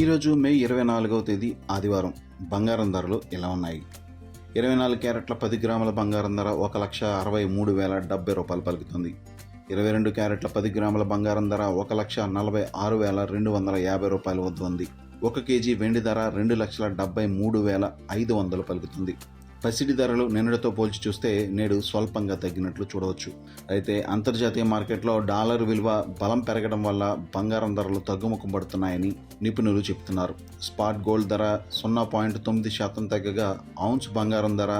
ఈరోజు మే 24వ తేదీ ఆదివారం. బంగారం ధరలు ఎలా ఉన్నాయి? 24 క్యారెట్ల 10 గ్రాముల బంగారం ధర 1,63,070 రూపాయలు పలుకుతుంది. 22 క్యారెట్ల 10 గ్రాముల బంగారం ధర 1,46,250 రూపాయల వద్ద ఉంది. 1 కేజీ వెండి ధర 2,73,500 పలుకుతుంది. పసిడి ధరలు నిన్నటితో పోల్చి చూస్తే నేడు స్వల్పంగా తగ్గినట్లు చూడవచ్చు. అయితే అంతర్జాతీయ మార్కెట్లో డాలర్ విలువ బలం పెరగడం వల్ల బంగారం ధరలు తగ్గుముఖం పడుతున్నాయని నిపుణులు చెబుతున్నారు. స్పాట్ గోల్డ్ ధర 0.9% తగ్గగా ఔన్స్ బంగారం ధర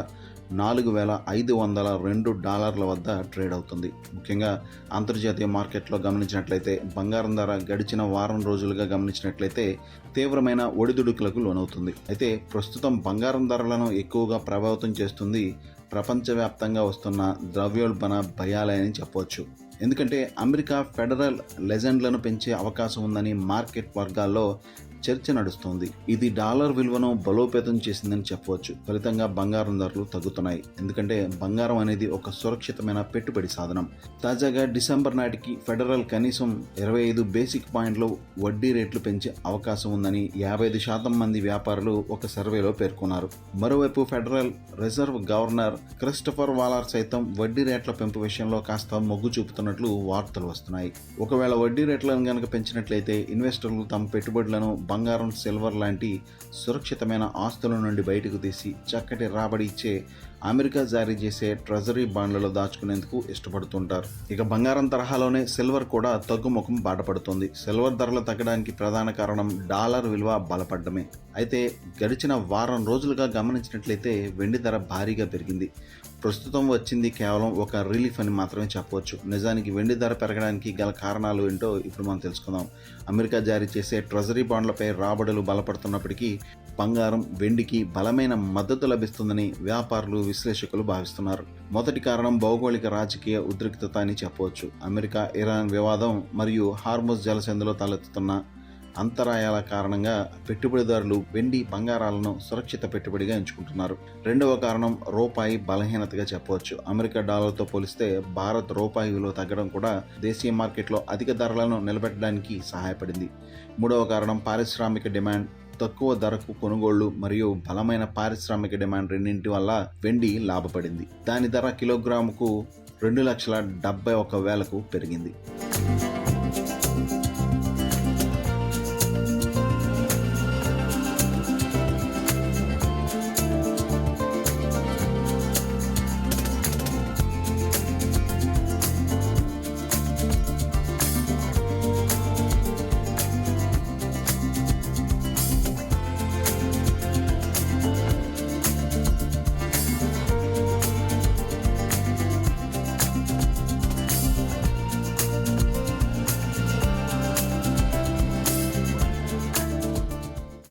$4,502 వద్ద ట్రేడ్ అవుతుంది. ముఖ్యంగా అంతర్జాతీయ మార్కెట్లో గమనించినట్లయితే బంగారం ధర గడిచిన వారం రోజులుగా గమనించినట్లయితే తీవ్రమైన ఒడిదుడుకులకు లోనవుతుంది. అయితే ప్రస్తుతం బంగారం ధరలను ఎక్కువగా ప్రభావితం చేస్తుంది ప్రపంచవ్యాప్తంగా వస్తున్న ద్రవ్యోల్బణ భయాలే అని చెప్పవచ్చు. ఎందుకంటే అమెరికా ఫెడరల్ లెజెండ్లను పెంచే అవకాశం ఉందని మార్కెట్ వర్గాల్లో చర్చ నడుస్తోంది. ఇది డాలర్ విలువను బలోపేతం చేసిందని చెప్పవచ్చు. ఫలితంగా బంగారం ధరలు తగ్గుతున్నాయి. ఎందుకంటే బంగారం అనేది ఒక సురక్షితమైన పెట్టుబడి సాధనం. తాజాగా డిసెంబర్ నాటికి ఫెడరల్ కనీసం 25 బేసిక్ పాయింట్లు వడ్డీ రేట్లు పెంచే అవకాశం ఉందని 55% మంది వ్యాపారులు ఒక సర్వేలో పేర్కొన్నారు. మరోవైపు federal reserve governor Christopher Waller సైతం వడ్డీ రేట్ల పెంపు విషయంలో కాస్త మొగ్గు చూపుతున్నట్లు వార్తలు వస్తున్నాయి. ఒకవేళ వడ్డీ రేట్లను గనక పెంచినట్లయితే ఇన్వెస్టర్లు తమ పెట్టుబడులను బంగారం, సిల్వర్ లాంటి సురక్షితమైన ఆస్తుల నుండి బయటకు తీసి చక్కటి రాబడి ఇచ్చే అమెరికా జారీ చేసే ట్రెజరీ బాండ్లలో దాచుకునేందుకు ఇష్టపడుతుంటారు. ఇక బంగారం తరహాలోనే సిల్వర్ కూడా తగ్గుముఖం బాటపడుతోంది. సిల్వర్ ధరలు తగ్గడానికి ప్రధాన కారణం డాలర్ విలువ బలపడమే. అయితే గడిచిన వారం రోజులుగా గమనించినట్లయితే వెండి ధర భారీగా పెరిగింది. ప్రస్తుతం వచ్చింది కేవలం ఒక రిలీఫ్ అని మాత్రమే చెప్పవచ్చు. నిజానికి వెండి ధర పెరగడానికి గల కారణాలు ఏంటో ఇప్పుడు మనం తెలుసుకుందాం. అమెరికా జారీ చేసే ట్రెజరీ బాండ్లపై రాబడులు బలపడుతున్నప్పటికీ బంగారం, వెండికి బలమైన మద్దతు లభిస్తుందని వ్యాపారులు, విశ్లేషకులు భావిస్తున్నారు. మొదటి కారణం భౌగోళిక రాజకీయ ఉద్రిక్తత అని చెప్పవచ్చు. అమెరికా ఇరాన్ వివాదం మరియు హార్ముజ్ జలసంధిలో తలెత్తుతున్న అంతరాయాల కారణంగా పెట్టుబడిదారులు వెండి, బంగారాలను సురక్షిత పెట్టుబడిగా ఎంచుకుంటున్నారు. రెండవ కారణం రూపాయి బలహీనతగా చెప్పవచ్చు. అమెరికా డాలర్తో పోలిస్తే భారత్ రూపాయి విలువ తగ్గడం కూడా దేశీయ మార్కెట్లో అధిక ధరలను నిలబెట్టడానికి సహాయపడింది. మూడవ కారణం పారిశ్రామిక డిమాండ్. తక్కువ ధరకు కొనుగోళ్లు మరియు బలమైన పారిశ్రామిక డిమాండ్ రెండింటి వల్ల వెండి లాభపడింది. దాని ధర కిలోగ్రాముకు 2,71,000కు పెరిగింది.